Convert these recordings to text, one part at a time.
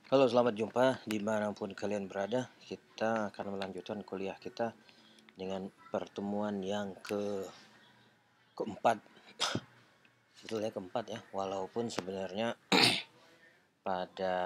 Halo, selamat jumpa dimanapun kalian berada. Kita akan melanjutkan kuliah kita dengan pertemuan yang keempat. Sebetulnya keempat ya, walaupun sebenarnya pada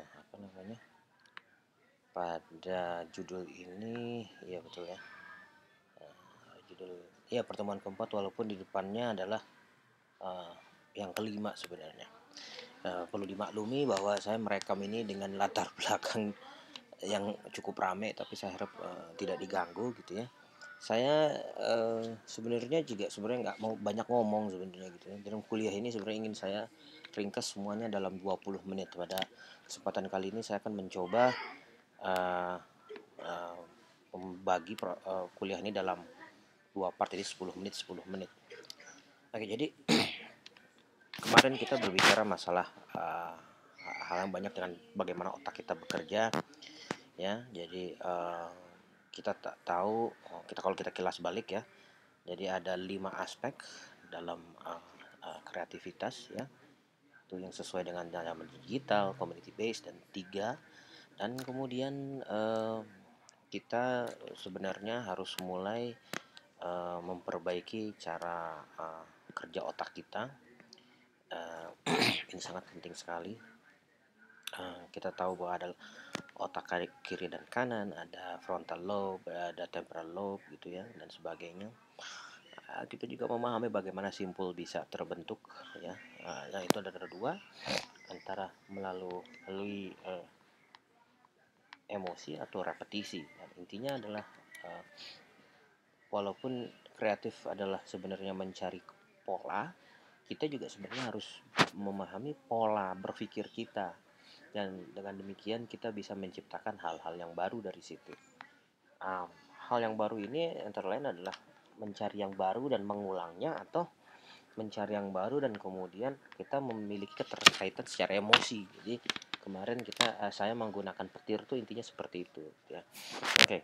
apa namanya, pada judul ini, ya betul ya, judul ya pertemuan keempat, walaupun di depannya adalah uh, yang kelima sebenarnya. Perlu dimaklumi bahwa saya merekam ini dengan latar belakang yang cukup rame, tapi saya harap tidak diganggu gitu ya. Saya sebenarnya juga sebenarnya nggak mau banyak ngomong sebenarnya gitu ya. Dalam kuliah ini sebenarnya ingin saya ringkas semuanya dalam 20 menit. Pada kesempatan kali ini saya akan mencoba uh, uh, membagi kuliah ini dalam dua part, jadi 10 menit 10 menit. Oke, jadi kemarin kita berbicara masalah hal yang banyak dengan bagaimana otak kita bekerja ya. Jadi kita tak tahu, kita kalau kita kilas balik ya, jadi ada 5 aspek dalam kreativitas ya, itu yang sesuai dengan zaman digital, community based, dan tiga. Dan kemudian kita sebenarnya harus mulai memperbaiki cara kerja otak kita. Ini sangat penting sekali. Kita tahu bahwa ada otak kiri dan kanan, ada frontal lobe, ada temporal lobe gitu ya, dan sebagainya. Kita juga memahami bagaimana simpul bisa terbentuk ya. Nah, itu ada dua, antara melalui emosi atau repetisi. Dan intinya adalah uh, walaupun kreatif adalah sebenarnya mencari pola, kita juga sebenarnya harus memahami pola berpikir kita, dan dengan demikian kita bisa menciptakan hal-hal yang baru dari situ. um, Hal yang baru ini antara lain adalah mencari yang baru dan mengulangnya, atau mencari yang baru dan kemudian kita memiliki keterkaitan secara emosi. Jadi kemarin saya menggunakan petir tuh intinya seperti itu ya. Oke.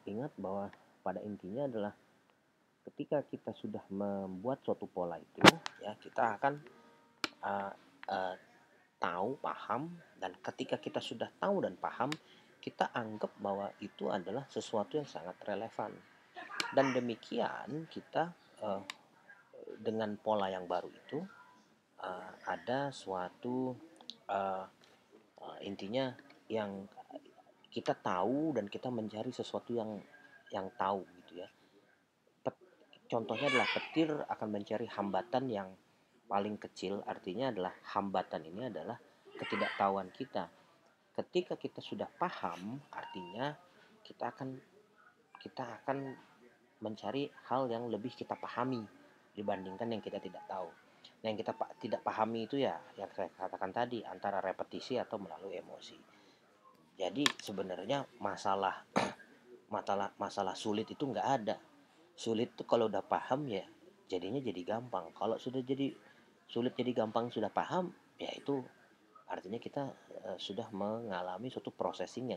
Ingat bahwa pada intinya adalah ketika kita sudah membuat suatu pola itu ya, kita akan uh, uh, tahu, paham, dan ketika kita sudah tahu dan paham, kita anggap bahwa itu adalah sesuatu yang sangat relevan. Dan demikian kita dengan pola yang baru itu ada suatu uh, intinya yang kita tahu, dan kita mencari sesuatu yang tahu gitu ya. Contohnya adalah petir akan mencari hambatan yang paling kecil, artinya adalah hambatan ini adalah ketidaktahuan kita. Ketika kita sudah paham, artinya kita akan mencari hal yang lebih kita pahami dibandingkan yang kita tidak tahu. Nah, yang kita tidak pahami itu ya yang saya katakan tadi, antara repetisi atau melalui emosi. Jadi sebenarnya masalah sulit itu nggak ada. Sulit tuh kalau udah paham ya jadinya jadi gampang. Kalau sudah jadi sulit jadi gampang sudah paham, ya itu artinya kita sudah mengalami suatu processing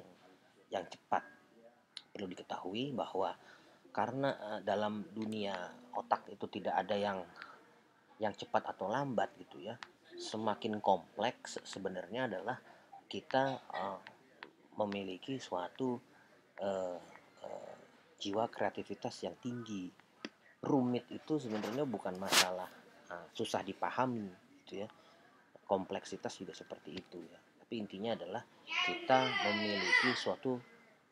yang cepat. Perlu diketahui bahwa karena dalam dunia otak itu tidak ada yang cepat atau lambat gitu ya. Semakin kompleks sebenarnya adalah kita memiliki suatu uh, uh, jiwa kreativitas yang tinggi. Rumit itu sebenarnya bukan masalah susah dipahami gitu ya. Kompleksitas juga seperti itu ya. Tapi intinya adalah kita memiliki suatu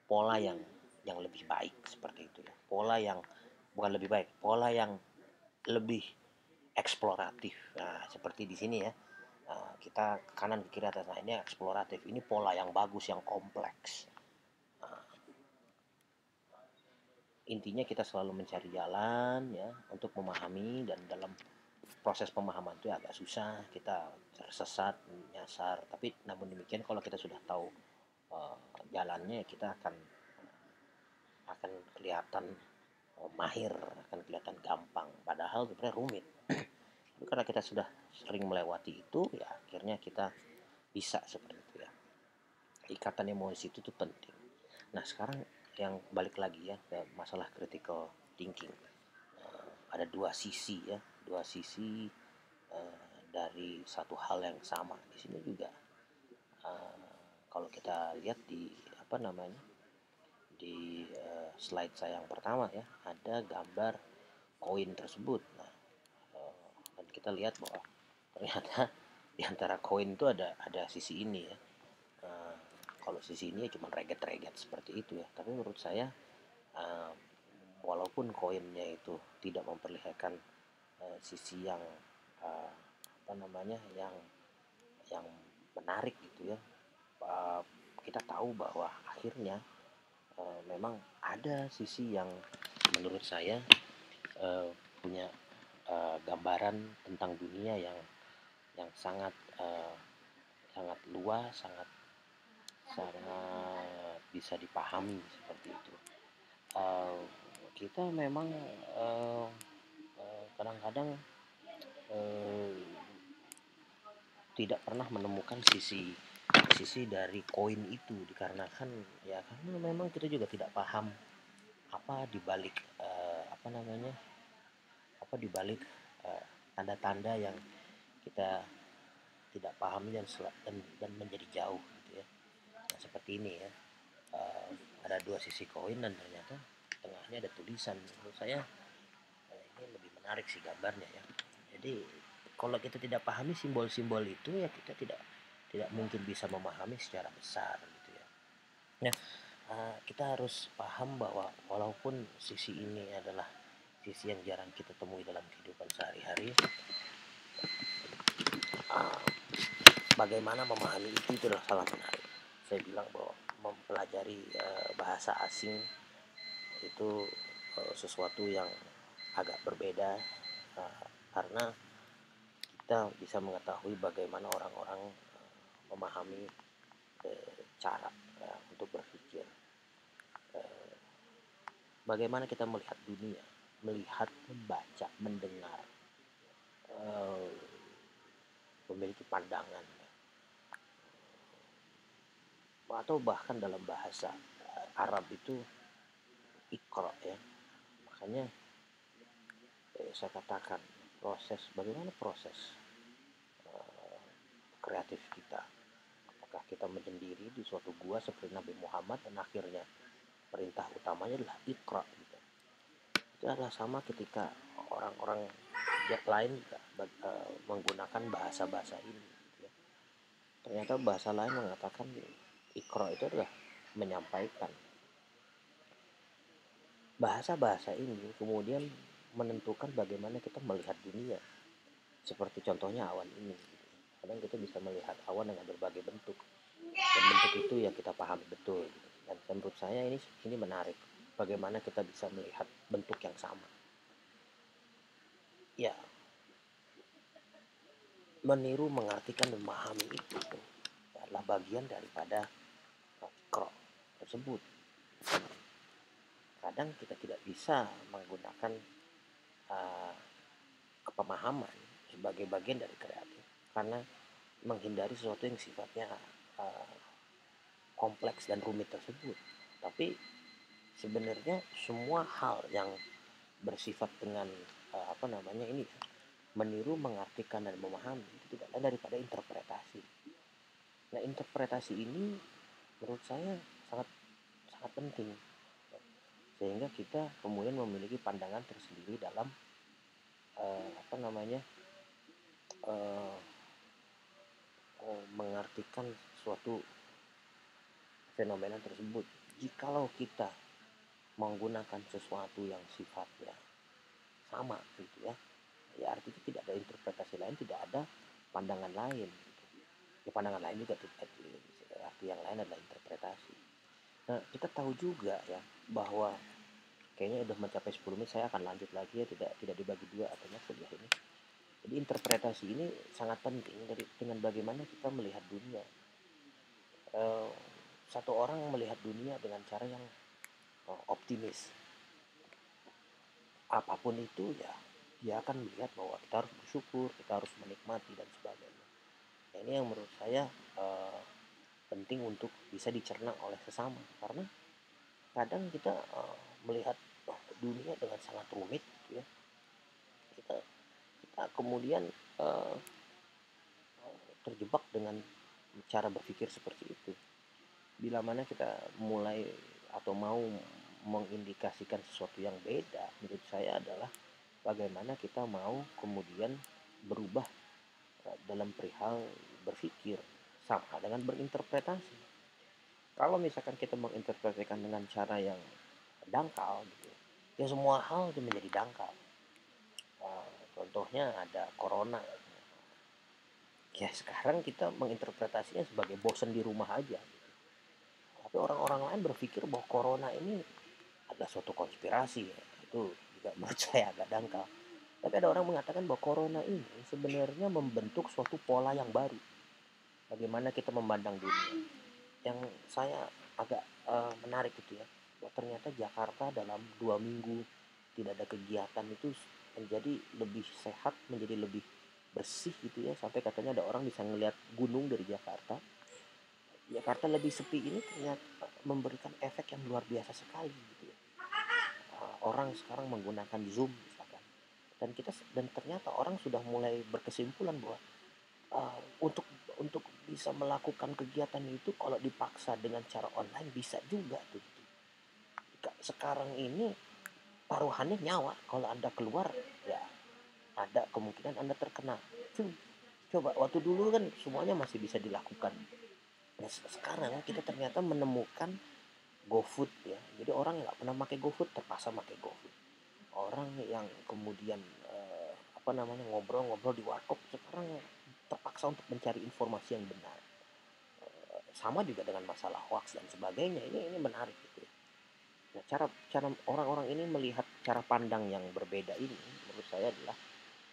pola yang lebih baik seperti itu ya. Pola yang bukan lebih baik, pola yang lebih eksploratif. Nah, seperti di sini ya. Kita kanan ke kiri atas, nah ini eksploratif. Ini pola yang bagus, yang kompleks. Intinya kita selalu mencari jalan ya untuk memahami, dan dalam proses pemahaman itu agak susah, kita tersesat, nyasar. Tapi namun demikian kalau kita sudah tahu uh, jalannya, kita akan kelihatan mahir, akan kelihatan gampang, padahal sebenarnya rumit. Tapi karena kita sudah sering melewati itu ya, akhirnya kita bisa seperti itu ya. Ikatan emosi itu tuh penting. Nah, sekarang yang balik lagi ya ke masalah critical thinking. Ada dua sisi ya, dua sisi dari satu hal yang sama. Di sini juga kalau kita lihat di apa namanya di slide saya yang pertama ya, ada gambar koin tersebut. Nah, dan kita lihat bahwa ternyata di antara koin itu ada sisi ini ya. Kalau sisi ini ya cuma reget-reget seperti itu ya. Tapi menurut saya uh, walaupun koinnya itu tidak memperlihatkan sisi yang uh, apa namanya yang menarik gitu ya, uh, kita tahu bahwa akhirnya memang ada sisi yang menurut saya uh, punya gambaran tentang dunia yang sangat sangat luas, sangat sangat bisa dipahami seperti itu. Uh, kita memang kadang-kadang uh, tidak pernah menemukan sisi sisi dari koin itu dikarenakan ya karena memang kita juga tidak paham apa dibalik apa namanya apa dibalik tanda-tanda yang kita tidak pahami dan menjadi jauh gitu ya. Nah, seperti ini ya, ada dua sisi koin dan ternyata tengahnya ada tulisan. Menurut saya ini lebih menarik sih gambarnya ya. Jadi kalau kita tidak pahami simbol-simbol itu ya kita tidak mungkin bisa memahami secara besar gitu ya. Nah, kita harus paham bahwa walaupun sisi ini adalah sisi yang jarang kita temui dalam kehidupan sehari-hari, uh, bagaimana memahami itu adalah sangat menarik. Saya bilang bahwa mempelajari bahasa asing itu sesuatu yang agak berbeda, karena kita bisa mengetahui bagaimana orang-orang memahami cara untuk berpikir, bagaimana kita melihat dunia, melihat, membaca, mendengar, memiliki pandangan, atau bahkan dalam bahasa Arab itu ikra ya. Makanya saya katakan bagaimana proses kreatif kita. Apakah kita menyendiri di suatu gua seperti Nabi Muhammad dan akhirnya perintah utamanya adalah ikra gitu. Itu adalah sama ketika orang-orang lain juga menggunakan bahasa-bahasa ini gitu ya. Ternyata bahasa lain mengatakan ikra itu adalah menyampaikan. Bahasa-bahasa ini kemudian menentukan bagaimana kita melihat dunia. Seperti contohnya awan ini. Kadang kita bisa melihat awan dengan berbagai bentuk. Dan bentuk itu yang kita pahami betul. Dan menurut saya ini menarik. Bagaimana kita bisa melihat bentuk yang sama. Ya, meniru, mengartikan, dan memahami itu adalah bagian daripada ikra tersebut. Kadang kita tidak bisa menggunakan pemahaman sebagai bagian dari kreatif karena menghindari sesuatu yang sifatnya kompleks dan rumit tersebut. Tapi sebenarnya semua hal yang bersifat dengan apa namanya ini meniru, mengartikan, dan memahami itu tidak lain daripada interpretasi. Nah, interpretasi ini menurut saya sangat sangat penting sehingga kita kemudian memiliki pandangan tersendiri dalam apa namanya mengartikan suatu fenomena tersebut. Jikalau kita menggunakan sesuatu yang sifatnya sama gitu ya, ya artinya tidak ada interpretasi lain, tidak ada pandangan lain gitu. Ya pandangan lain juga arti yang lain adalah interpretasi. Nah, kita tahu juga ya bahwa kayaknya udah mencapai 10 menit, saya akan lanjut lagi ya, tidak dibagi dua artinya kuliah ini. Jadi interpretasi ini sangat penting dengan bagaimana kita melihat dunia. Satu orang melihat dunia dengan cara yang optimis, apapun itu ya dia akan melihat bahwa kita harus bersyukur, kita harus menikmati dan sebagainya. Nah, ini yang menurut saya penting untuk bisa dicerna oleh sesama karena kadang kita melihat dunia dengan sangat rumit gitu ya. Kita kemudian terjebak dengan cara berpikir seperti itu. Bila mana kita mulai atau mau mengindikasikan sesuatu yang beda, menurut saya adalah bagaimana kita mau kemudian berubah dalam perihal berpikir, sama dengan berinterpretasi. Kalau misalkan kita menginterpretasikan dengan cara yang dangkal gitu, ya semua hal itu menjadi dangkal. Contohnya ada corona. Ya sekarang kita menginterpretasinya sebagai bosan di rumah aja. Tapi orang-orang lain berpikir bahwa corona ini adalah suatu konspirasi. Ya. Itu juga menurut saya agak dangkal. Tapi ada orang mengatakan bahwa corona ini sebenarnya membentuk suatu pola yang baru. Bagaimana kita memandang dunia. Yang saya agak menarik itu ya. Bahwa ternyata Jakarta dalam 2 minggu tidak ada kegiatan itu menjadi lebih sehat, menjadi lebih bersih gitu ya. Sampai katanya ada orang bisa ngelihat gunung dari Jakarta. Jakarta lebih sepi ini ternyata memberikan efek yang luar biasa sekali gitu ya. Orang sekarang menggunakan Zoom misalkan. Dan ternyata orang sudah mulai berkesimpulan bahwa untuk bisa melakukan kegiatan itu kalau dipaksa dengan cara online bisa juga tuh. Sekarang ini taruhannya nyawa. Kalau Anda keluar ya ada kemungkinan Anda terkena. Coba waktu dulu kan semuanya masih bisa dilakukan. Nah, sekarang kita ternyata menemukan GoFood ya. Jadi orang yang nggak pernah pakai GoFood terpaksa pakai GoFood. Orang yang kemudian ngobrol-ngobrol di warkop sekarang terpaksa untuk mencari informasi yang benar. Sama juga dengan masalah hoax dan sebagainya. Ini menarik gitu ya. Nah, cara orang-orang ini melihat cara pandang yang berbeda ini menurut saya adalah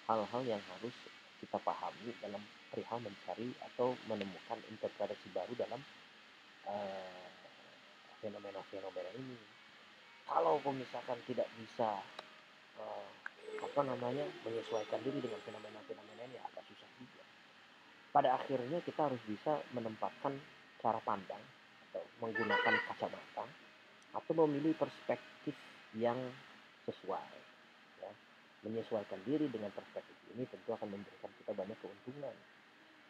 hal-hal yang harus kita pahami dalam perihal mencari atau menemukan interpretasi baru dalam fenomena-fenomena ini. Kalau misalkan tidak bisa menyesuaikan diri dengan fenomena-fenomena ini agak susah juga. Pada akhirnya kita harus bisa menempatkan cara pandang atau menggunakan kacamata atau memilih perspektif yang sesuai. Ya. Menyesuaikan diri dengan perspektif ini tentu akan memberikan kita banyak keuntungan.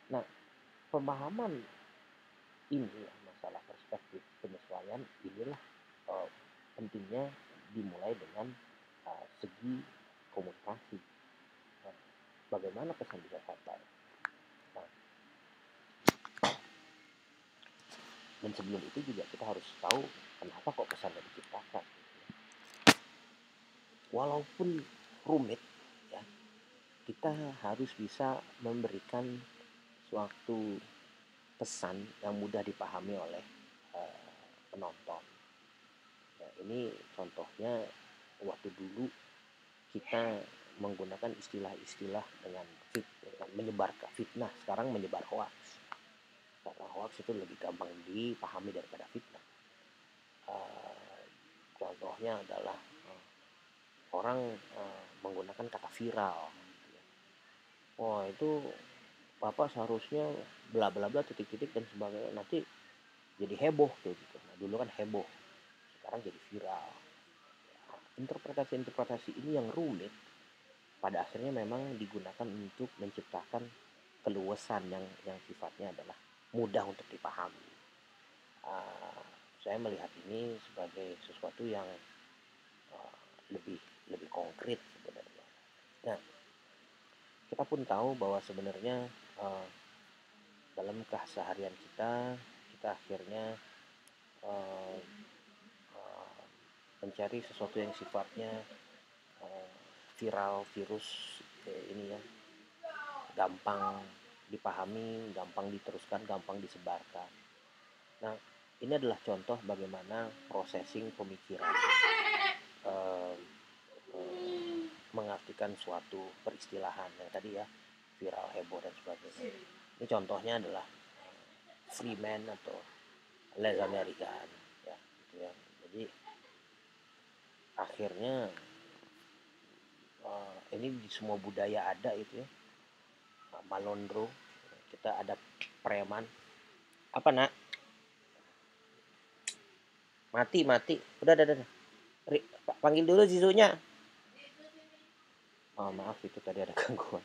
Nah, pemahaman ini masalah perspektif penyesuaian inilah pentingnya dimulai dengan segi komunikasi. Nah, bagaimana pesan bisa sampai? Nah, dan sebelum itu juga kita harus tahu kenapa kok pesan diciptakan. Walaupun rumit, ya, kita harus bisa memberikan suatu pesan yang mudah dipahami oleh penonton. Nah, ini contohnya waktu dulu kita menggunakan istilah-istilah dengan menyebar fitnah, sekarang menyebar hoax. Karena hoax itu lebih gampang dipahami daripada fitnah. Contohnya adalah orang menggunakan kata viral. Oh itu Bapak seharusnya bla bla bla titik-titik dan sebagainya, nanti jadi heboh tuh gitu. Nah, dulu kan heboh, sekarang jadi viral. Interpretasi-interpretasi ini yang rumit pada akhirnya memang digunakan untuk menciptakan keluasan yang sifatnya adalah mudah untuk dipahami. Saya melihat ini sebagai sesuatu yang lebih konkret sebenarnya. Nah, kita pun tahu bahwa sebenarnya dalam keseharian kita akhirnya mencari sesuatu yang sifatnya viral, virus ini ya, gampang dipahami, gampang diteruskan, gampang disebarkan. Nah, ini adalah contoh bagaimana processing pemikiran mengartikan suatu peristilahan yang tadi ya, viral, heboh dan sebagainya. Ini contohnya adalah Freeman atau Les American ya, gitu ya. Jadi akhirnya ini di semua budaya ada itu ya. Malondro, kita ada preman. Apa nak? Mati. Udah. Panggil dulu Zizunya. Oh, maaf itu tadi ada gangguan.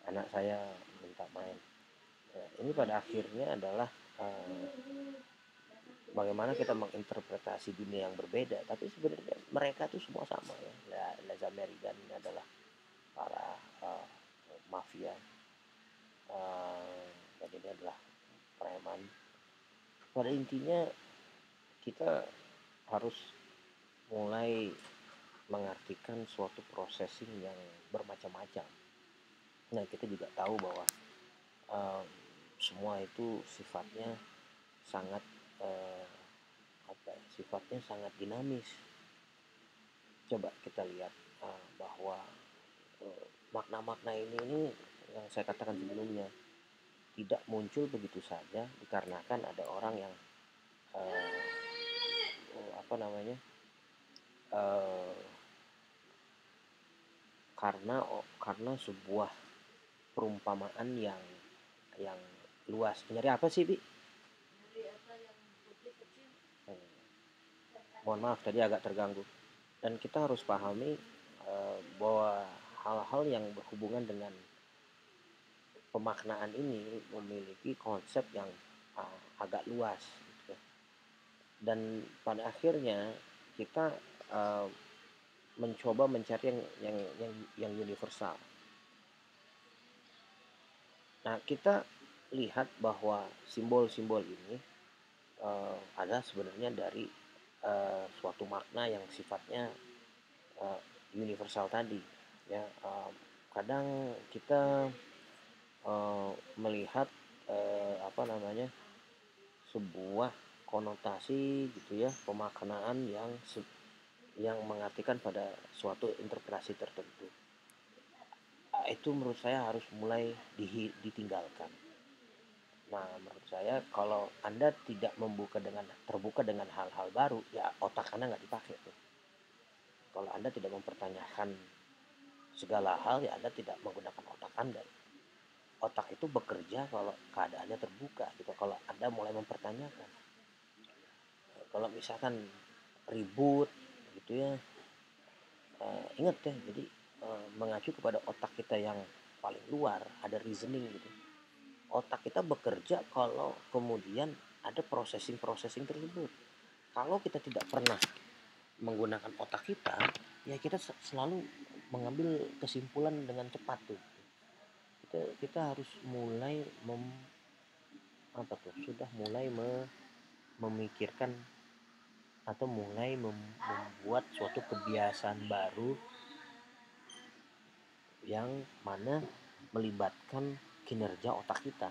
Anak saya minta main. Ini pada akhirnya adalah bagaimana kita menginterpretasi dunia yang berbeda, tapi sebenarnya mereka tuh semua sama ya. Les American ini adalah para mafia, dan ini adalah preman. Pada intinya kita harus mulai mengartikan suatu processing yang bermacam-macam. Nah, kita juga tahu bahwa semua itu sifatnya sangat sifatnya sangat dinamis. Coba kita lihat bahwa makna-makna ini yang saya katakan sebelumnya tidak muncul begitu saja dikarenakan ada orang yang apa namanya karena sebuah perumpamaan yang luas. Nyari apa sih, Bi? Mohon maaf tadi agak terganggu. Dan kita harus pahami bahwa hal-hal yang berhubungan dengan pemaknaan ini memiliki konsep yang agak luas gitu. Dan pada akhirnya kita mencoba mencari yang universal. Nah, kita lihat bahwa simbol-simbol ini ada sebenarnya dari suatu makna yang sifatnya universal tadi ya. Kadang kita melihat apa namanya sebuah konotasi gitu ya, pemaknaan yang mengartikan pada suatu interpretasi tertentu. Itu menurut saya harus mulai ditinggalkan. Nah, menurut saya kalau Anda tidak terbuka dengan hal-hal baru, ya otak Anda nggak dipakai tuh. Kalau Anda tidak mempertanyakan segala hal, ya Anda tidak menggunakan otak Anda. Otak itu bekerja kalau keadaannya terbuka gitu. Kalau Anda mulai mempertanyakan, kalau misalkan ribut gitu ya, ingat ya, jadi mengacu kepada otak kita yang paling luar, ada reasoning gitu. Otak kita bekerja kalau kemudian ada processing tersebut. Kalau kita tidak pernah menggunakan otak kita, ya kita selalu mengambil kesimpulan dengan cepat tuh. Kita harus mulai sudah mulai memikirkan atau mulai membuat suatu kebiasaan baru yang mana melibatkan kinerja otak kita.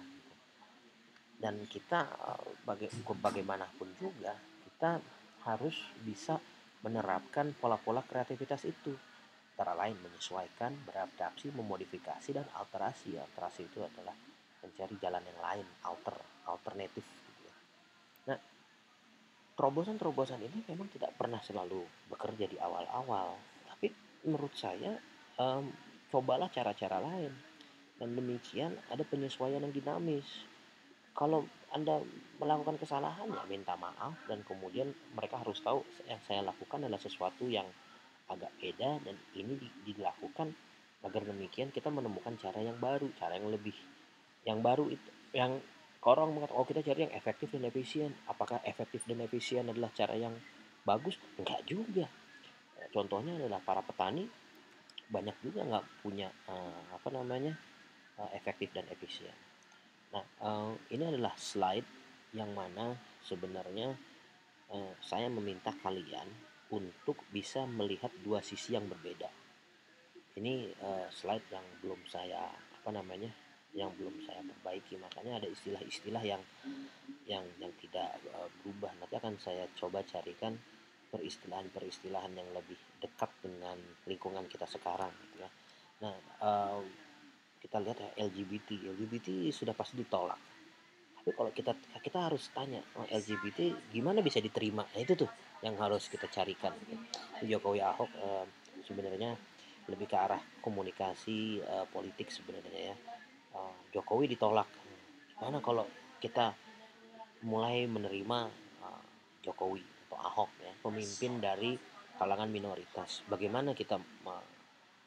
Dan kita bagaimanapun juga kita harus bisa menerapkan pola-pola kreativitas itu, antara lain menyesuaikan, beradaptasi, memodifikasi, dan alterasi. Alterasi itu adalah mencari jalan yang lain, alternatif gitu ya. Nah, terobosan-terobosan ini memang tidak pernah selalu bekerja di awal-awal, tapi menurut saya cobalah cara-cara lain, dan demikian ada penyesuaian yang dinamis. Kalau Anda melakukan kesalahan, ya minta maaf, dan kemudian mereka harus tahu yang saya lakukan adalah sesuatu yang agak beda, dan ini dilakukan agar demikian kita menemukan cara yang baru, cara yang lebih yang baru itu yang orang mengatakan, oh kita cari yang efektif dan efisien. Apakah efektif dan efisien adalah cara yang bagus? Enggak juga. Contohnya adalah para petani banyak juga nggak punya efektif dan efisien. Nah, ini adalah slide yang mana sebenarnya saya meminta kalian untuk bisa melihat dua sisi yang berbeda. Ini slide yang belum saya perbaiki, makanya ada istilah-istilah yang tidak berubah. Nanti akan saya coba carikan peristilahan yang lebih dekat dengan lingkungan kita sekarang gitu ya. Nah, kita lihat ya, LGBT sudah pasti ditolak. Tapi kalau kita harus tanya, LGBT gimana bisa diterima? Nah, itu tuh yang harus kita carikan gitu. Jokowi Ahok sebenarnya lebih ke arah komunikasi politik sebenarnya ya. Jokowi ditolak. Gimana kalau kita mulai menerima Jokowi atau Ahok ya, pemimpin dari kalangan minoritas? Bagaimana kita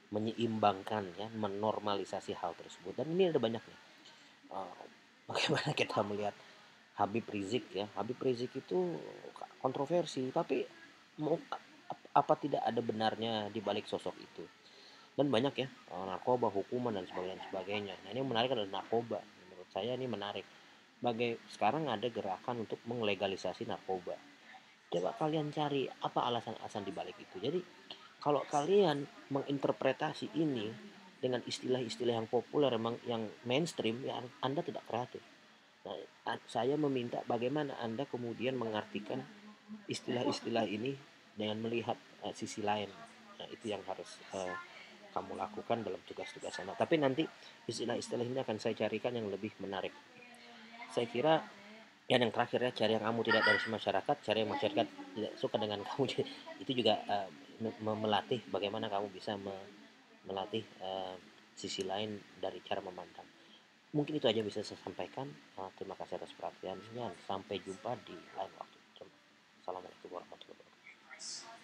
menyeimbangkan ya, menormalisasi hal tersebut? Dan ini ada banyak nih bagaimana kita melihat Habib Rizik ya. Habib Rizik itu kontroversi, tapi mau apa tidak ada benarnya di balik sosok itu. Dan banyak ya, narkoba, hukuman dan sebagainya. Nah, ini yang menarik adalah narkoba. Menurut saya ini menarik. Sekarang ada gerakan untuk menglegalisasi narkoba. Coba kalian cari apa alasan-alasan di balik itu. Jadi kalau kalian menginterpretasi ini dengan istilah-istilah yang populer, yang mainstream, ya Anda tidak kreatif. Nah, saya meminta bagaimana Anda kemudian mengartikan istilah-istilah ini dengan melihat sisi lain. Nah, itu yang harus kamu lakukan dalam tugas-tugas sana. Tapi nanti istilah-istilah ini akan saya carikan yang lebih menarik. Saya kira ya yang terakhir ya, cari yang kamu tidak dari masyarakat, cari yang masyarakat tidak suka dengan kamu. Itu juga melatih bagaimana kamu bisa melatih sisi lain dari cara memandang. Mungkin itu aja bisa saya sampaikan. Terima kasih atas perhatiannya. Sampai jumpa di lain waktu. Assalamualaikum warahmatullahi wabarakatuh.